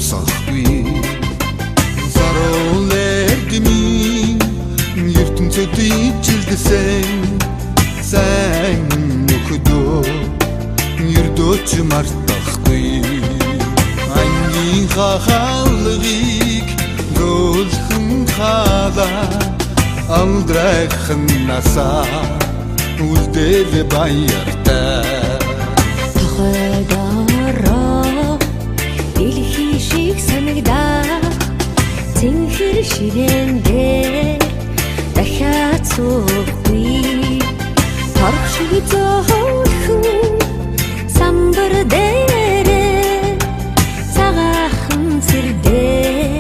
тусахгүй зарол эрдэмийн ертөнцөд ижилдсэн сайн нөхөдөө ердөөч мартахгүй ангийн хахалгыг гөлхөн халаа амдрайхан насаа үлдэл баяртай тохойдороо дэлхий шиг санагдаа цэнхэр ширээндээ дахиад суухгүй торх шиг зөөхөн самбар дээрээ цагаахан зэрдээ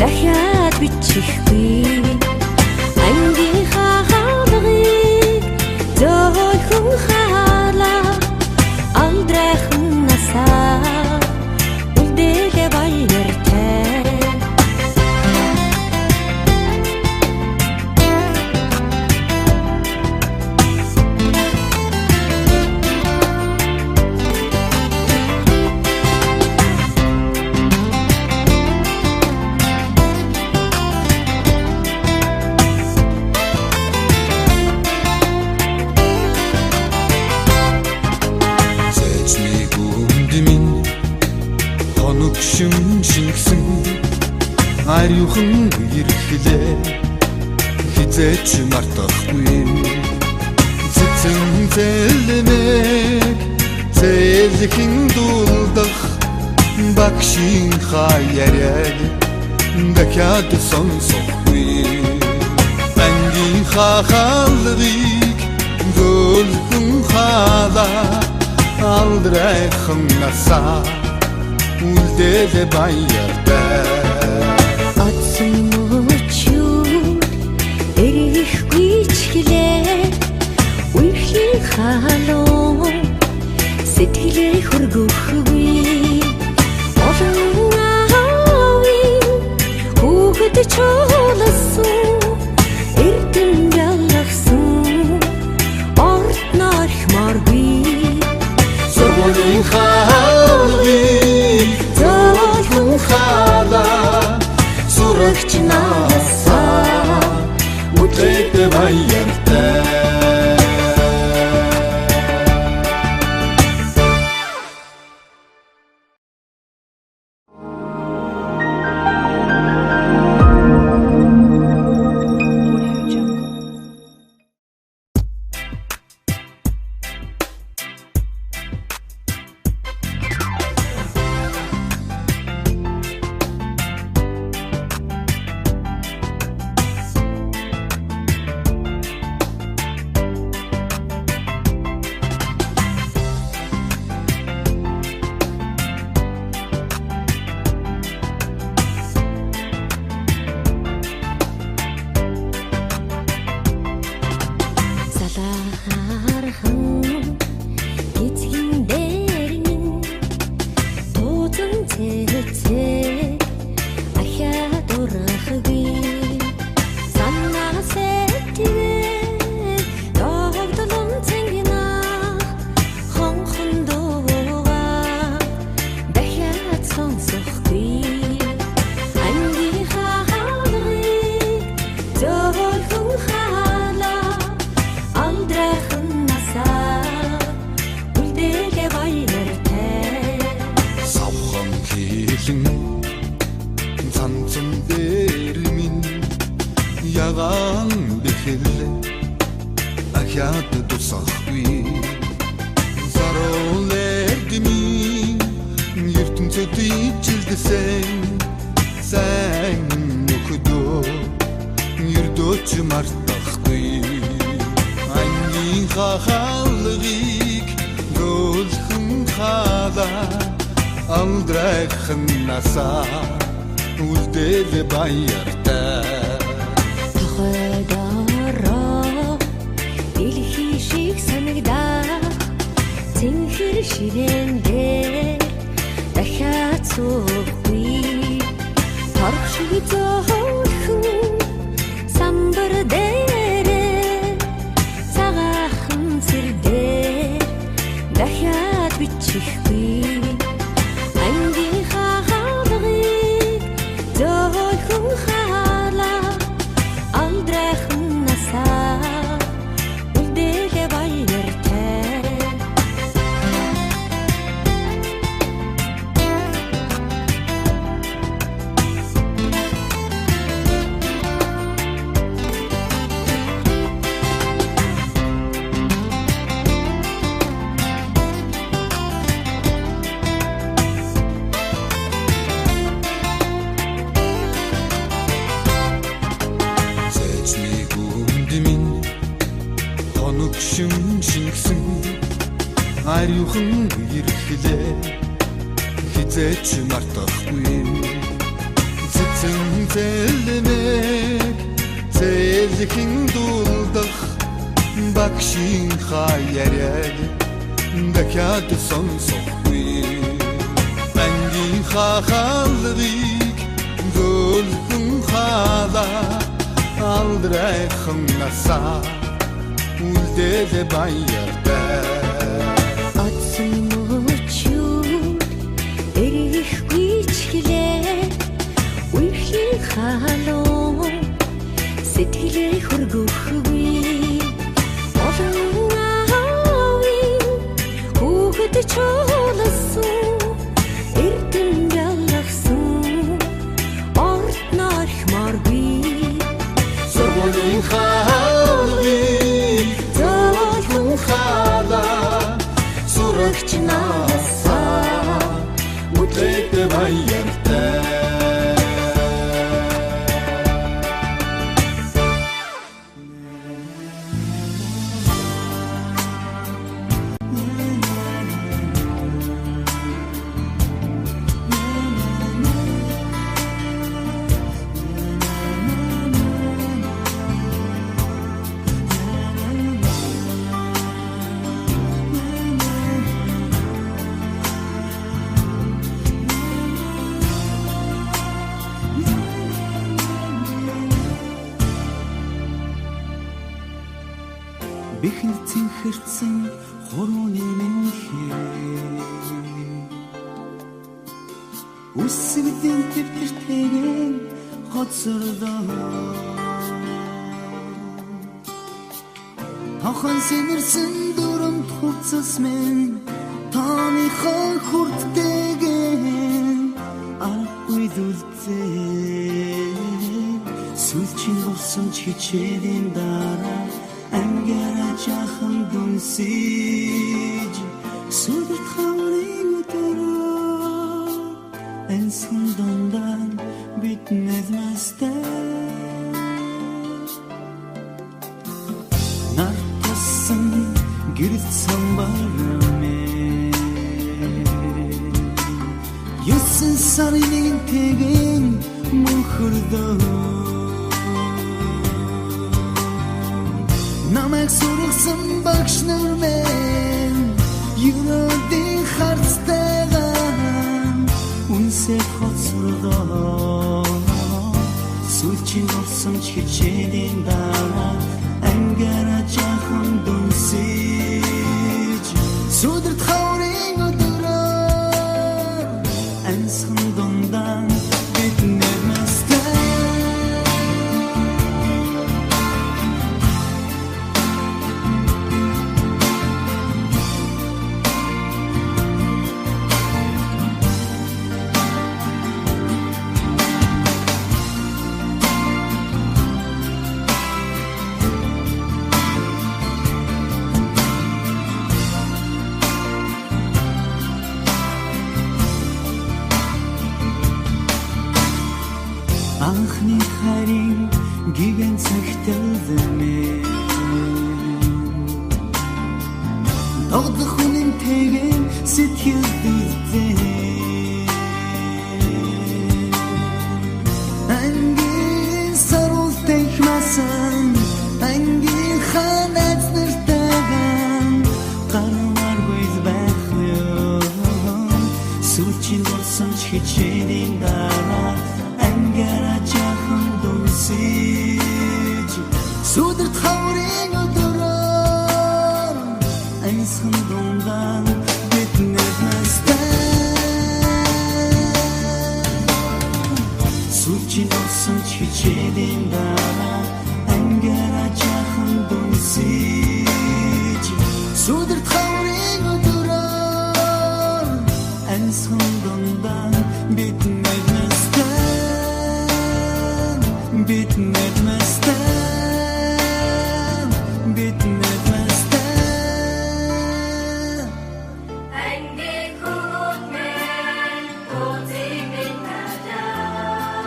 дахиад бичихгүй ангийн хахалгыг зөөхөн халаа амдрайхан насаа үлдээлээ баяртай шингсэн аюухан ирэхлээ хизээч мартахгүй цэцэн зэлмэг зэлхэн дулдах багшин хаяад дахиад сонсохгүй ангийн хахалгыг гөлхөн халаа алдрайхан насаа үлдэл баяртай атсан мөчүү эрэхгүй ч гэлээ үерхийн халуун сэтгэлээ хөргөхгүй олон аавын хүүхэд чуулсан эрдэм ялгсан орт нархмаргүй сургуулийн халгыг зөөхөн халаа сурагч насаа үлдээд баяртай алдрайхан насаа үлдэл баяртай тохойдороо дэлхий шиг санагдаа цэнхэр ширээндээ дахиад суухгүй торх шиг зөөхөн самбар дээрээ цагаахан зэрдээ дахиад бичихгүй ангийн хахалгыг Өнөгшин шингсэн аюухан ирхлээ хизээч мартахгүй цэцэн зэлмэг зэлхэн дулдах багшин хаяад дахиад сонсохгүй бангийн хахалрыг гөлхөн хала алдрайхан насаа үлдэл баяртай Атсан мөчүү эрихгүй чиглээ үерхийн халуун сэтгэлээ хөргөхгүй олон аавын хүүхэд чуулсан эрдэм ялгсан орд нархмаргүй Сургуулийн хаалгыг зөөлхөн хала сурагч насаа үлдээд баяртай Бэхэр цэнхэрсэн хурууны минхээ Үсгдэн төвтөртэйгэн хоцордоо Тохон сэнэрсэн дурамт хувцас мен Тааныхаа хүрттэйгэн арахгүй дүлцээ Сүлчин болсон чичээдийн дараа Ангара жахан дүнсиж Сүдэрт хаврын өдөрөө Энсэн дондан битнэз мастай Нартасан гэрэл самбараме Юсэн сарилын тэгэн мөнхөрдөө Намайг сургасан багш нар мен Юунуудын харцтайгаа Үнсээ хоцордоо Сүлчин болсон чичээдийн дараа Ангара жахан дүнсиж Сүдэрт хаврын өдөрөө Энсэн дондан битнэр мастай Анхны харин гигэн цагтэлдэмэ Догдох үнэн тэгэн сэтгэл дүлзээ Ангийн сарул тэхмасан Ангийн ханаас нэртэгэн Гармар гүйз байхлё Сүлчин болсон чичээдийн дараа Ангара жахан дүнсиж Сүдэрт хаврын өдөрөө Энсэн дондан битнэр мастай Сүлчин болсон чичээдийн дараа Ангара жахан дүнсиж Сүдэрт хаврын өдөрөө Энсэн дондан битнэр Bitnet mestem, bitnet mestem. Ange kut men, kotik bin kadash.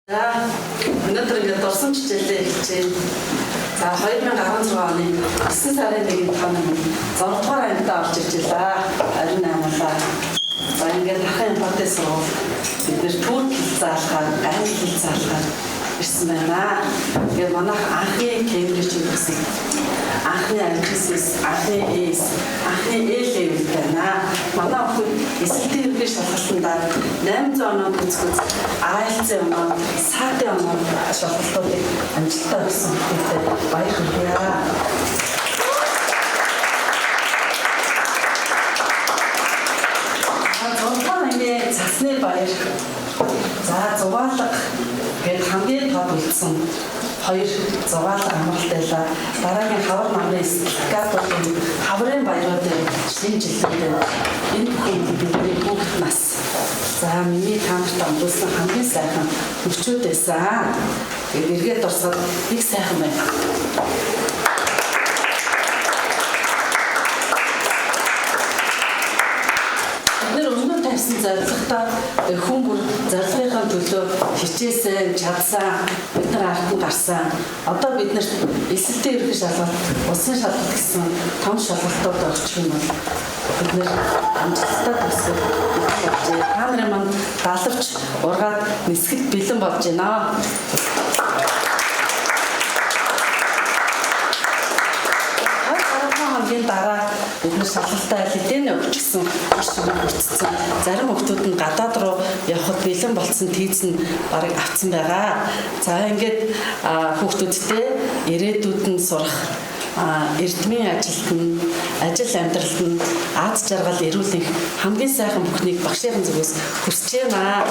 За өнөөдөр ингээд дурсан хичээлээ хийж байна. За 2016 оны 9 сарын 1-ний тоног 6 дугаар ангид орж ирж байлаа. 28-аа. За ингээд ахын эмпатиас руу бид нэр турк хэл заалахаар, англи хэл заалахаар ирсэн байна. Тэгээд манайх анхны Кембриж university анхны англис, анхны эс, анхны A-level байна. Манай охид эсэлтийн ерөнхий шалгалтанд 800 оноо төгсгөж IELTS оноо, SAT оноо шалгалтуудыг амжилттай өгсөн хүмүүстээ баяр хүргэе. Цасны баяр. За зугаалга гээд хамгийн тод үлдсэн 2 зугаалга амралтайлаа. Дараагийн хавар намрын сертификатуудын хаврын баяруудыг шинэ жилдээ энэ бүхэн бидний бүгд нас. За миний таамагт амжуулсан хамгийн сайхан төвчүүд байсан. Тэгээд эргээд орсод их сайхан байна. Зорилготой хүн бүр зорилгынхаа төлөө хичээсэн, чадсан, бид нар артнд гарсан. Одоо бид нарт эсэлтийн ерөнхий шалгалт, улсын шалгалт гэсэн том шалгалтууд орчих юм бол бид нар амжилттай төгсгөх болжээ. Та нарын манд даалгавч ургаад нисгэд бэлэн болж байна. Дараа бид нар шалгалтаа хэдэн өгчихсэн шиг хүртсэн. Зарим хүмүүс нь гадаад руу явхад бэлэн болсон тийц нь барыг авцсан байгаа. За ингээд хүмүүстэй ирээдүйд нь сурах эрдмийн ажилд нь, ажил амьдралд нь аз жаргал эрүүлэх хамгийн сайхан бүхнийг багшийн зүгээс хүсэж байна.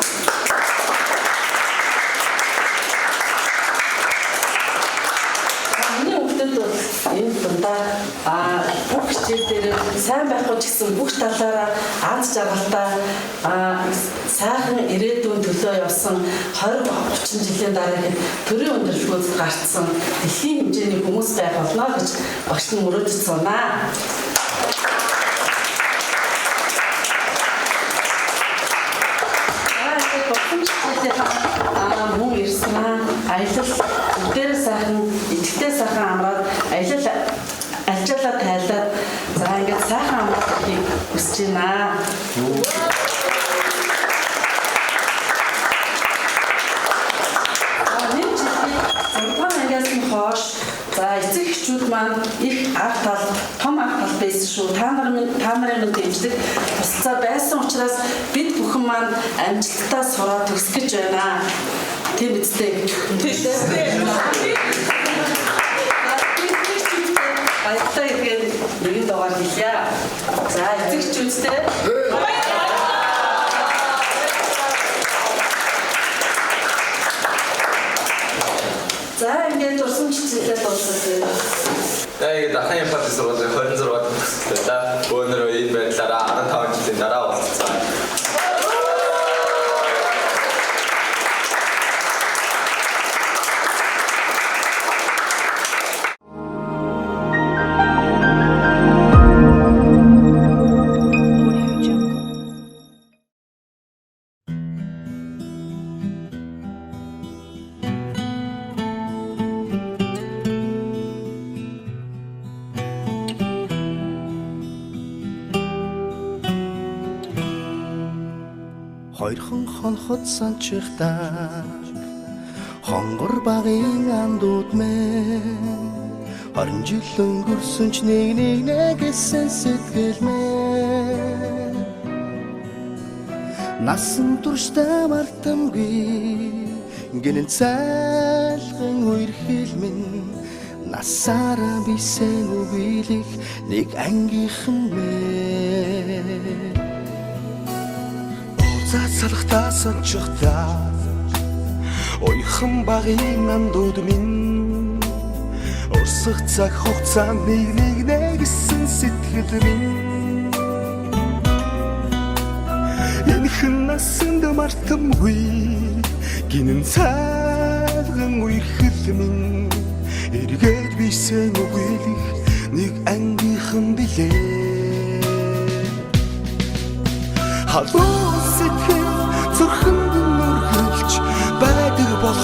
Энэ дундаа бүх хичээл дээр сайн байхгүй ч гэсэн бүх талаараа аз жаргалтай сайхан ирээдүйн төлөө явсан 20-30 жилийн дараагийн төрийн өндөрлгүүд гарцсан дэлхийн хэмжээний хүмүүс байх болно гэж багш нь мөрөөдөж сунаа. Мөн ирсэн аялал бүгдээр сайхан идэвхтэй сайхан амраад аялалаа тайлаад за ингээд сайхан амрахыг хүсэж байна. Нэг жилийн 6 ангиас нь хойш за эцэг эхчүүд маань их арга тал, том арга тал байсан шүү. Та нарын дэмжлэг тусалцаа байсан учраас бид бүхэн маань амжилттай сураад төгсөх гэж байна. Тийм үстэй. Баяртай ихэд нэгэн дугаар хийлээ. За эцэгчүүдтэй. За ингээд урсан хичээлээ дуусгая. За ингээд дахин эмпати сургуулийн 26-нд төгсөлөө та. Өнөөдөр энэ байдлаараа 15 жилийн дараа уулзсан. Хоёрхан хонхот санчихтаа хонгор багын андууд мэн 20 жил өнгөрсөн ч нэг гэсэн сэтгэл мэн насан туршдаа мартамгүй гинэн цайлган үер хэлмэн насаараа бисен үгийлэх нэг ангийнхан мэн Салхтаа санчихтаа ойхан багын андууд минь урсах цаг хугацаанд нэг гэсэн сэтгэл минь энэхэн насанд мартамгүй гинэн цайлган үер хэлмэн эргээд бисен үгийлэх нэг ангийнхан билээ халуун сэтгэл зүрхэнд нүргэлж байдаг бол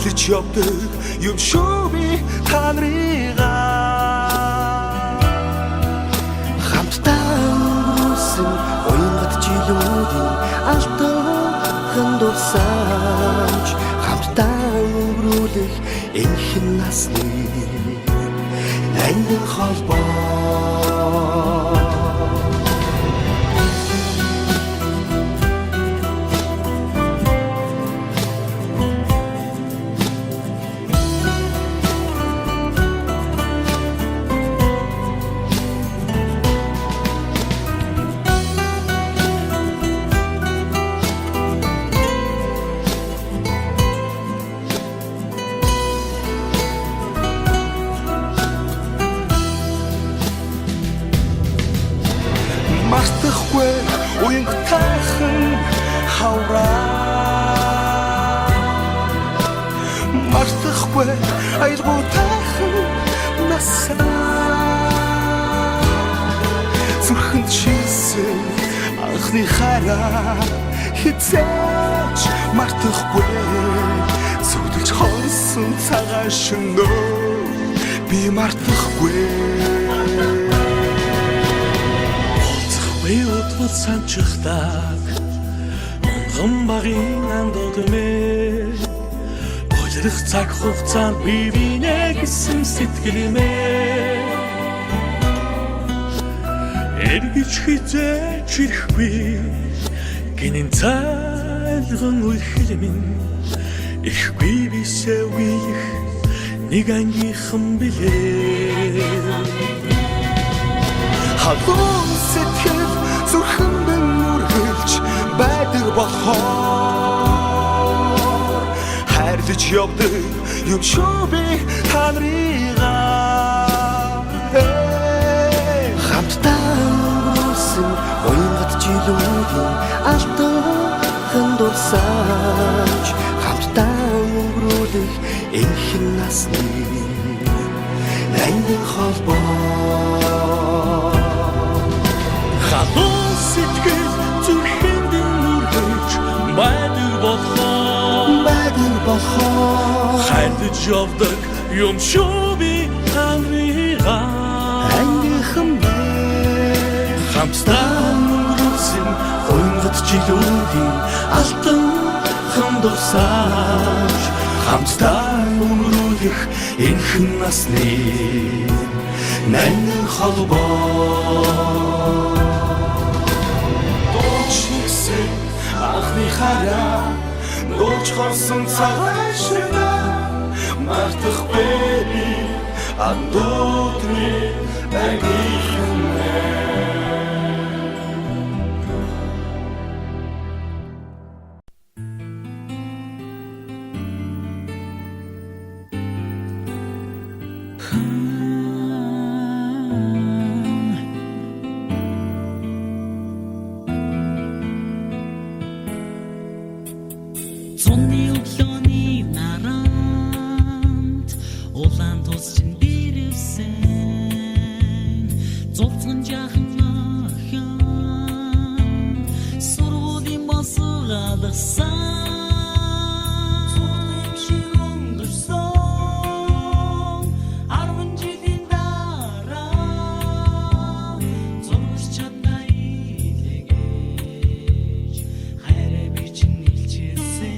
хайрлаж явдаг юм шүү би та нарыгаа хамтдаа өнгөрүүлсэн уянгат жилүүдийн алтан дурсамж хамтдаа өнгөрүүлэх энхэн насны ангин холбоо мартахгүй уянг тайхан хавраа мартахгүй айргуу тайхан насаа зүрхэнд шийсэн анхны хараа хизээч мартахгүй зүудэлж хонсон цагаан шөнөө би мартахгүй Уйдвал санчхдаг онгон багийн андодмэ Болирх цаг хугацаанд би бинэ гэсэн сэтгэлмээ Эргэж хизээч ирэхгүй гинэн цайлган үхэлмэн ихгүй бисээ үеих нэг ангийнхан билээ Хагон сэтгэл зүрхэндээ үргэлж байдаг болохоор хайрлаж явдаг юм шүү би та нарыгаа хамтдаа өнгөрүүлсэн уянгат жилүүдийн алтан дурсамж хамтдаа өнгөрүүлэх энхэн насны ангин холбоо Халуун сэтгэл зүрхэндээ үргэлж байдаг болохоор хайрлаж явдаг юм шүү би та нарыгаа ангийнхан хамтдаа өнгөрүүлсэн уянгат жилүүдийн алтан дурсамж хамтдаа өнгөрүүлэх энхэн насны ангин холбоо Анхны хараа нууч хорсон цагаан шөнөө мартахгүй би андуутны ангийнхан Сонны өглөөний наранд улаан тус чин бэрвсэн зовцон жахан охин сургуулийн босоо алгасан зургийн шиг өнгөрсөн 10 жилийн дараа зургч чадна илгээж хайраа би чин илчээсэн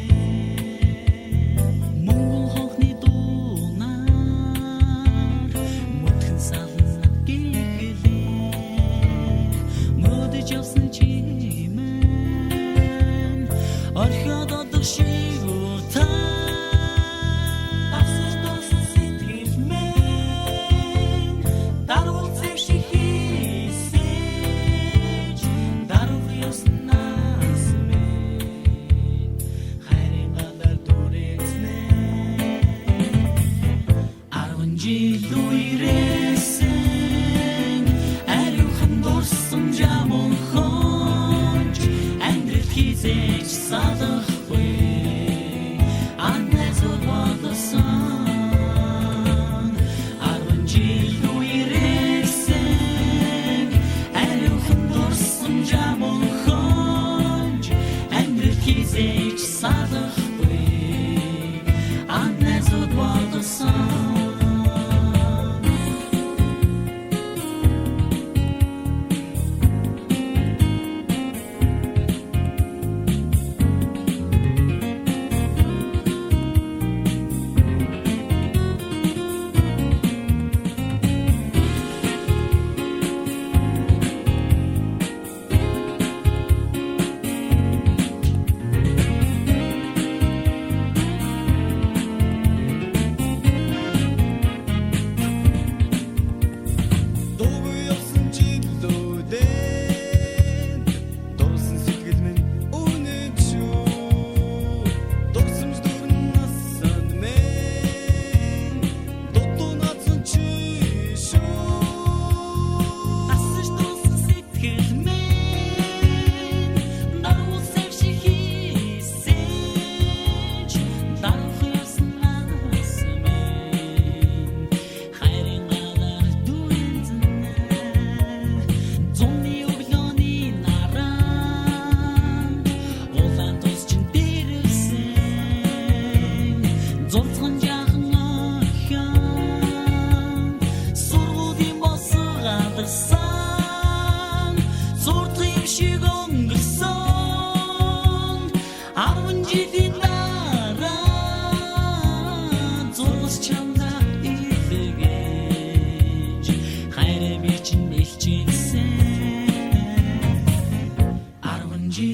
I'm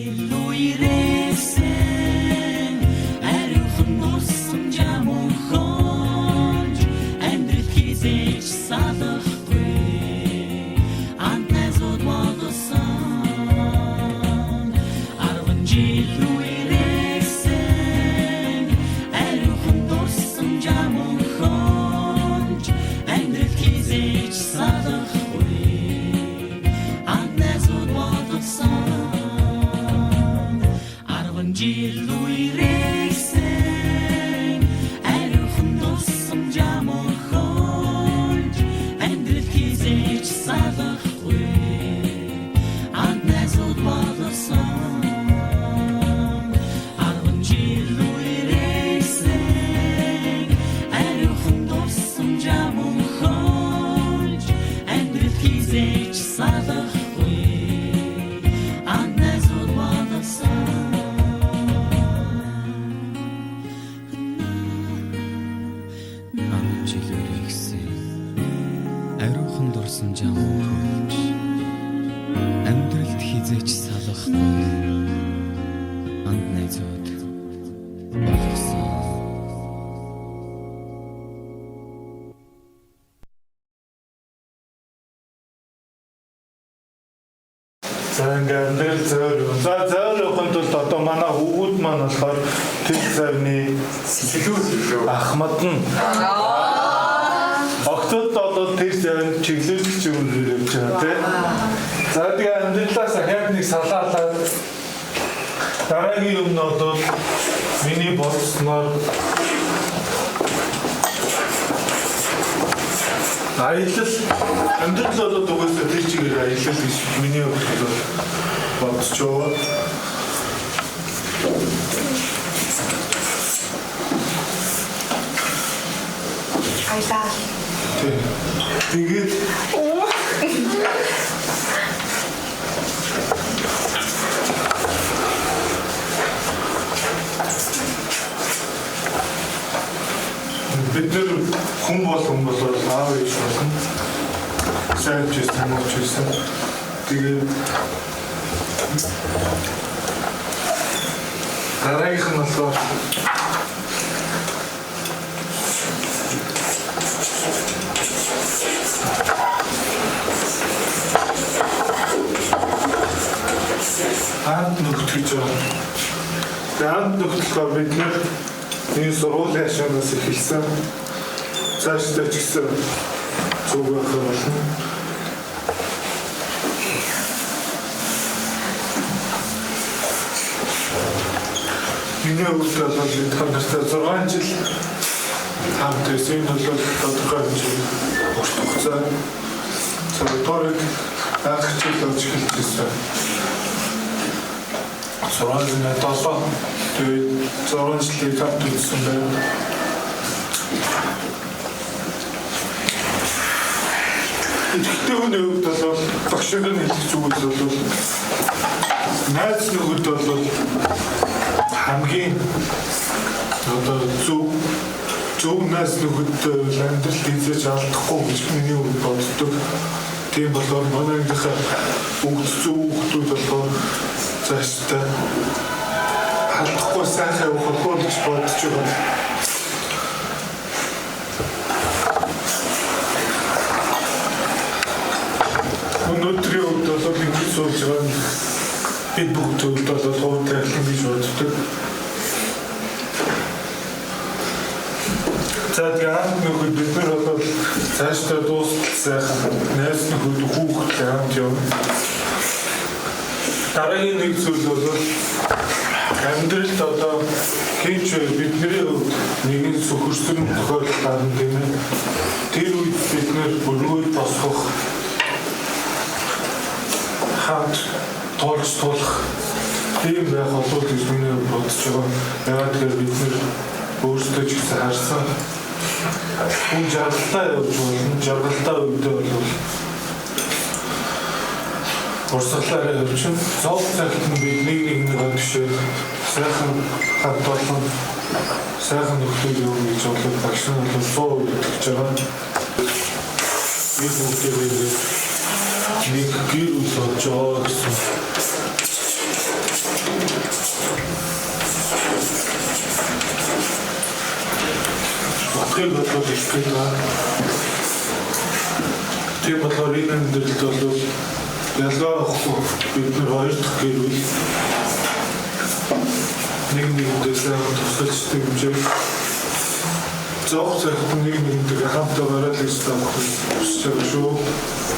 жил үерээсэн ариухан дурсан жам өнхөж амьдрал хизээж салахгүй ант найзууд бодсон 10 жил үерээсэн ариухан дурсан жам өнхөж амьдрал хизээж салахгүй ант найзууд бодсон 10 жил үерээсэн ариухан дурсан жам өнхөж амьдрал хизээж салахгүй ант найзууд бодсон 10 жил үерээсэн ариухан дурсан жам өнхөж амьдрал хизээж салахгүй ант найзууд бодсон 10 жил үргэлжсэн ариухан дурсан жам өнхөж амьдралд хизээч салахгүй ант найзууд болгосон. За ингээд амьдрал зөөр. За зөөр явахын тулд одоо манай хүүгүүд маань болохоор тэр завны Сэлүү. ахмад нь. Октод одоо тэр завны чиглүүлэгч юм явж байгаа тийм. За тэгээ амьдралаас ахаад нэг салаалаад дараагийн юм нь одоо миний бодсноор аялал амьдрал болоод угаасаа тэр чигээр аялал гэж миний бодлоор бодож байгаа. Аялал. Тэгээд бид нар хүн болоод аав ээж болсон. Сайн ч тамаач байсан. Тэгээд дараагийнх нь болохоор Анд нөхдөж байгаа. Анд нөхдөж бид нар энэ сургуулийн хашаанаас эхэлсэн. Цаашдаа ч гэсэн зүг байх болно. Миний хувьд бол бид хамтдаа 6 жил хамт байсан. Энэ бол тодорхой хэмжээний урт хугацаа. Цаатарыг анх жил болж эхэлсэн. 6 жил надаас тэгээд 6 жилийн хамт үзсэн байна. Ихтэй хүний хувьд бол багшиг нь хэлэх зүгээс бол найз нөхөд бол хамгийн одоо зөв найз нөхөдтэй амьдрал хийж алдахгүй гэж миний хувьд боддог. Тийм болохоор манайхаа хүүхдүүд болохоор цаашдаа алдахгүй сайхан явах болов гэж бодож байгаа. Өнөөдрийн үед бол ингэж сууж байгаа нь бид бүгд бол хуутай хэлэн гэж боддог. За тэгээд нөхөд бид нар бол цаашдаа дуустал сайхан найз нөхөд хүүхдтэй хамт явна. Дараагийн нэг зүйл бол амьдралд одоо хинч бидний хувьд нэгэн сөхөрсөн тохиолдол гарна гэмээр тэр үед бид нэр бүргүүл босгох хамт тулах тийм байх болов гэж миний бодож байгаа. Яагаад гэвэл бид нэр өөрсдөө ч гэсэн харсан хүн жаргалтай явж болно. Жаргалтай үедээ бол урсгалаараа явчихна. Зов цагт нь бид нэг төшөө сайхан хамт олон сайхан нөхдөд юу гэж бодлоо багш нь бол 100% итгэж байгаа. Би бүгдээ нэг гэр бүл болж байгаа гэсэн авахыг бодоод их гэдэг. Тийм болохоор энэ амьдралд бол ялгаа авахгүй бид нар хоёр дахь гэрүүл нэг сайхан тусалж хэмжээ зовх цагт нэг хамтаа гараад л стаах хүсэж байгаа шүү.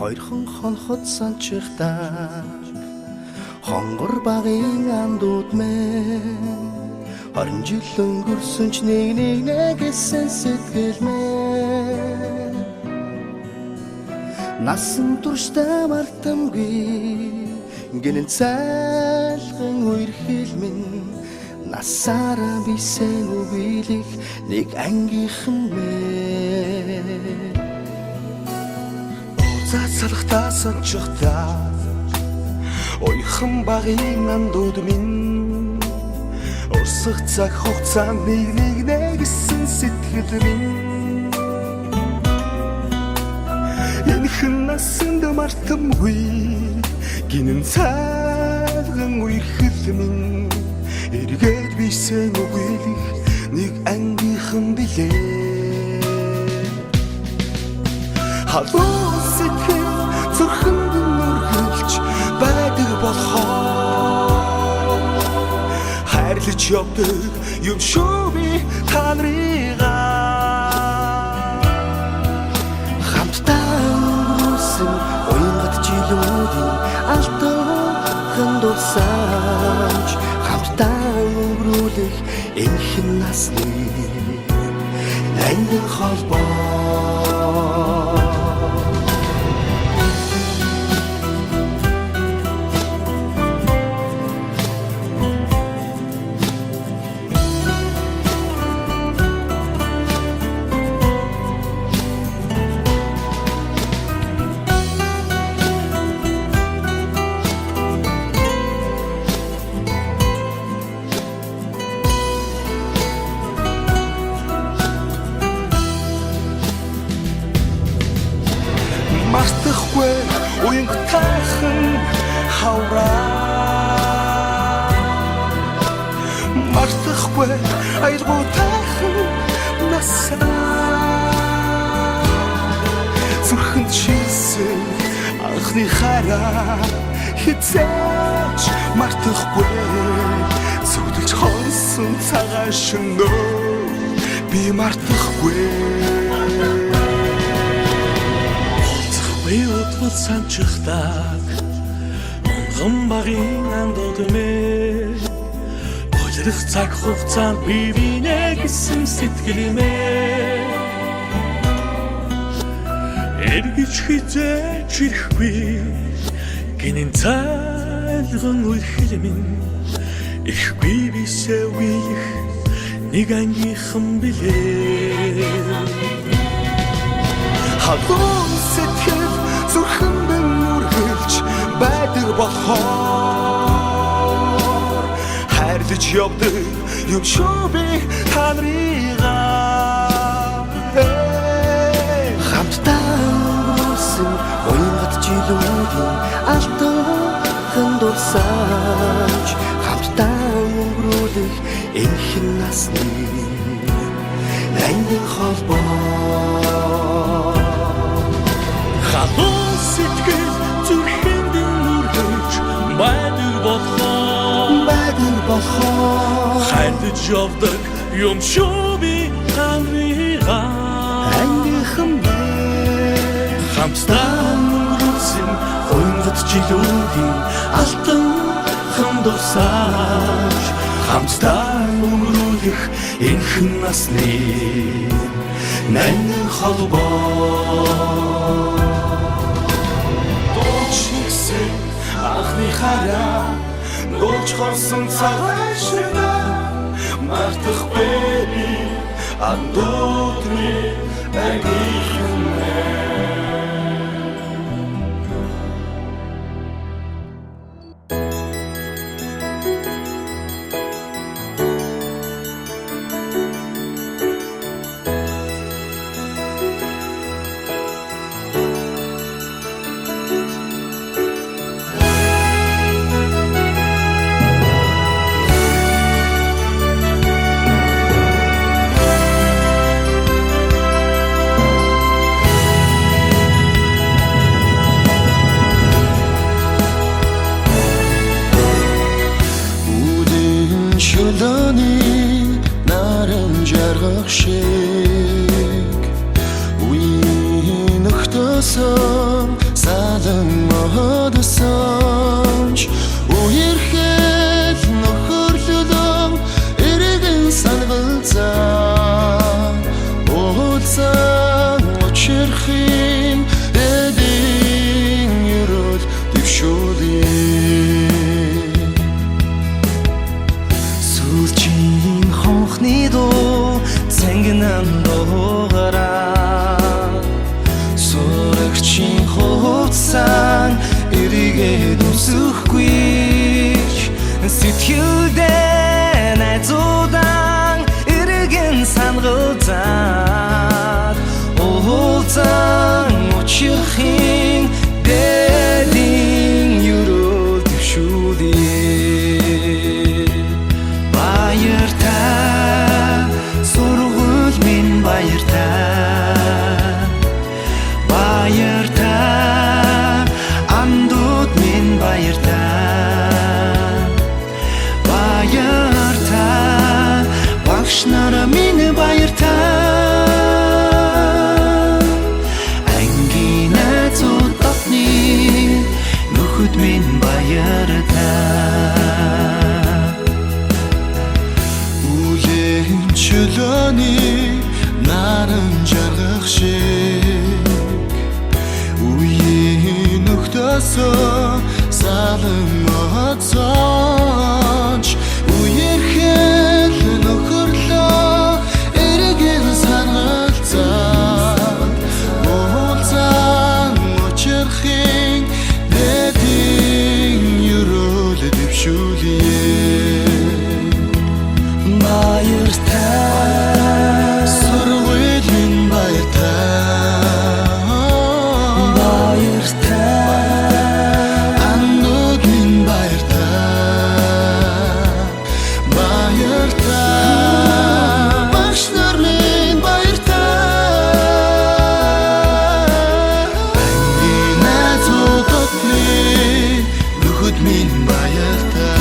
Хоёрхан хонхот санчихдаа хонгор багын андууд мэн 20 жил өнгөрсөн ч нэг гэсэн сэтгэл мэн насан туршдаа мартамгүй гинэн цайлган үерхэл минь насаараа бисэн үгийлэх нэг ангийнхан мэн цацалхтаа сончхтаа ойхон багын андууд минь урсах цаг хугацаанд нэг гэсэн сэтгэл минь энэхэн насанд мартамгүй гинэн цайлган үерхэл минь эргээд бисэн үгийлэх нэг ангийнхан билээ халуун сэтгэл зүрхэнд нүргэлж байдаг болохоор хайрлаж явдаг юм шүү би та нарыгаа хамтдаа өнгөрсөн уянгат жилүүдийн алтан дурсамж хамтдаа өнгөрүүлэх энэхэн насны ангин холбоо мартахгүй уянгатайхан хавраа мартахгүй аялгуутайхан насаа зүрхэнд шийсэн анхны хараа хизээч мартахгүй зүудэлж хонсон цагаан шөнөө би мартахгүй Биотвол санчхтаг онгон багын андууд мэ Болирх цаг хугацаанд бивинэ гэсэн сэтгэл мэ Эргэж хизээч ирэхгүй гинэн цайлган үерхэл минь ихгүй бисээ үеих нэг ангийнхан билээ халуун сэтгэл зүрхэнд нүргэлж байдаг болохоор хайрлаж явдаг юм шүү би та нарыгаа хамтдаа өнгөрсөн уянгат жилүүдийн алтан дурсамж хамтдаа өнгөрүүлэх энэхэн насны ангин холбоо халуун сэтгэл зүрхэнд нүргэж байдаг болохоор хайрлаж явдаг юм шүү би та нарыгаа ангийнхан хамтдаа өнгөрсөн уянгат жилүүдийн алтан дурсамж хамтдаа өнгөрүүлэх энэхэн насны ангин холбоо анхны хараа дуулж хорсон цагаан шөнөө мартахгүй андуудны ангийнхан Шөлөний наран жаргах шиг үеийн өгтөсөн салан модсонч үе дэвшүүлээ Сүлжийн хонхны дуу цангинан дуугараа Сурагчийн хувцсан эргээд үсэхгүй Сэтгэлдээ найзуудан эргэн сангалзаад Уулзан учрахын дээдийн юруу дэвшүүлээ Баяртай сургууль минь баяртай Баяртай амдууд минь баяртай Баяртай багш нар минь баяртай Ангийн найзууд дотны нөхөд минь баяртай Үлийн чөлөөний наран жаргах шиг Үеийн нөхдөсөө салан оцооч Үерхэл нөхөрлөө эргэн сангалцаад Уулзан учрахын дэдийн юруу дэвшүүлээ Баяртай сургууль минь баяртай Баяртай амнууд минь баяртай Баяртай багш нар минь баяртай Ангийн найзууд дотны нөхөд минь баяртай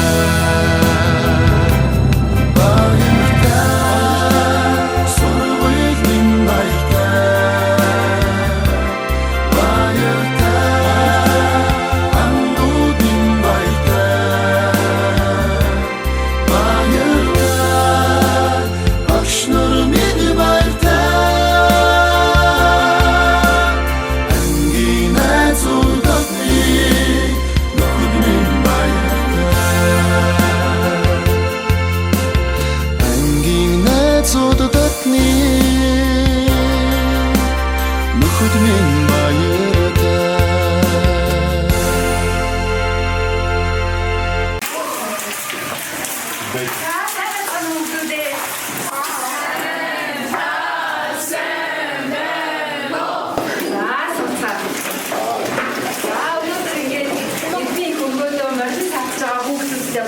Нөхөд минь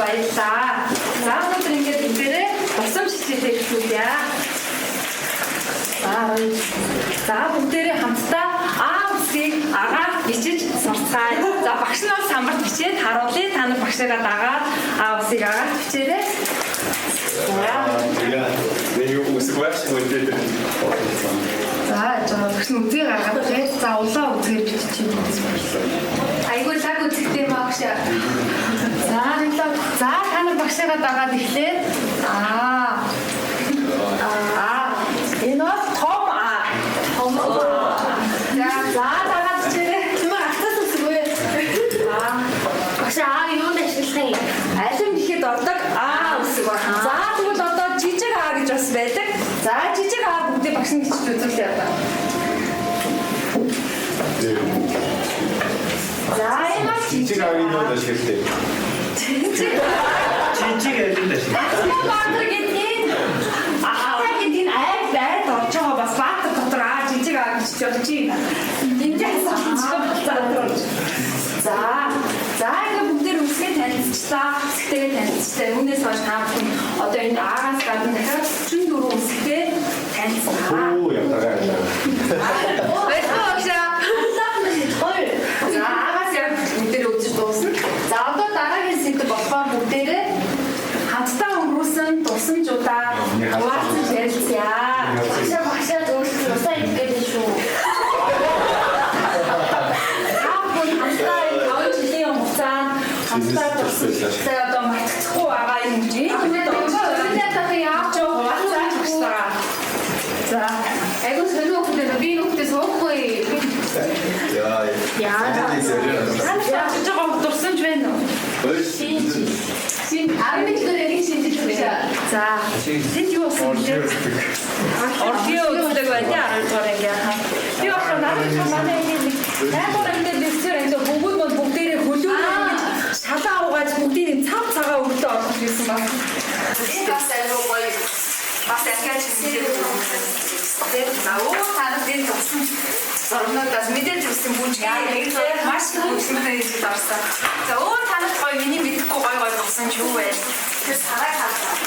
баярлалаа. За өнөөдөр ингээд энэ дээрээ босом шилжүүлээ хэлүүлье. За бүгдээрээ хамтдаа аа үсгийг агаар бичиж сурцгаая. За багш нар самбарт бичээд харуулъя. Та нар багшаагаа дагаад аа үсгийг агаар бичээрэй. Нэг үсэг багш үлдээд. За багш нь үсгийг гаргаад тэгээд за улаан үсгээр биччихье. Айгуу лаг үсгтэй багш. За та нар багшаагаа дагаад эхлээд энэ бол том за дагаад чирээ чимээ ахтас үсгүй багш юунд ашиглах юм алим гэхэд ордог үсэг ба за тэгвэл одоо жижиг гэж бас байдаг за жижиг бүгдээ багш нь бичиж үзүүлээ одоо за энэ жижиг нь юу ашигладаг жижиг ялын дэш. Баатар гэдгийг гэдгийг айд орж байгаа бас баатар дотор жижиг гэж бодож байна. Эндээс за ингэ бүгдээр үсгээ танилцлаа. Үсгтэйгээ танилцлаа. Үүнээс хойш та бүхэн одоо энэ аагаас гадна дахиад 44 үсгтэй танилцлаа. Ятараа. За аагаас яг бүгдээр үзэж дуусна. За одоо дараагийн сэдв болохоор бүгдээрээ хамтдаа өнгөрүүлсэн дурсамжуудаа хуваалцаж ярилцъя. Багшаа зөвлөсөн усаа идэв шүү. Хамтдаа хамтдаа жилийн хугацаанд хамтдаа дурсан. За одоо мартахгүй байгаа юм чи. Тэгээд одоо яаж хуваалцаж багшаа. За айгуу сонио хөтөл би нүхтэй суухгүй. Яа. За. Тэнд юу болсон бэ? Ордио үздэг байна. 12 дугаар ангийнхаа. Би одоо манай нэг 8 дугаар ангид лекцээр энэ бүгдээрээ хөлөөрөө шалаа угааж бүгдийн цав цагаа өртөө олох гэсэн байна. Энэ бас айгүй гоё. Бас яхаж хийсэн. Наа танад энэ туссан зургнуудаас мэдээж үсэн бүжгээ маш хүчтэй хийж орсон. За танад гоё миний мэдэхгүй гоё болсон ч юу вэ? Тэр сарай хаа.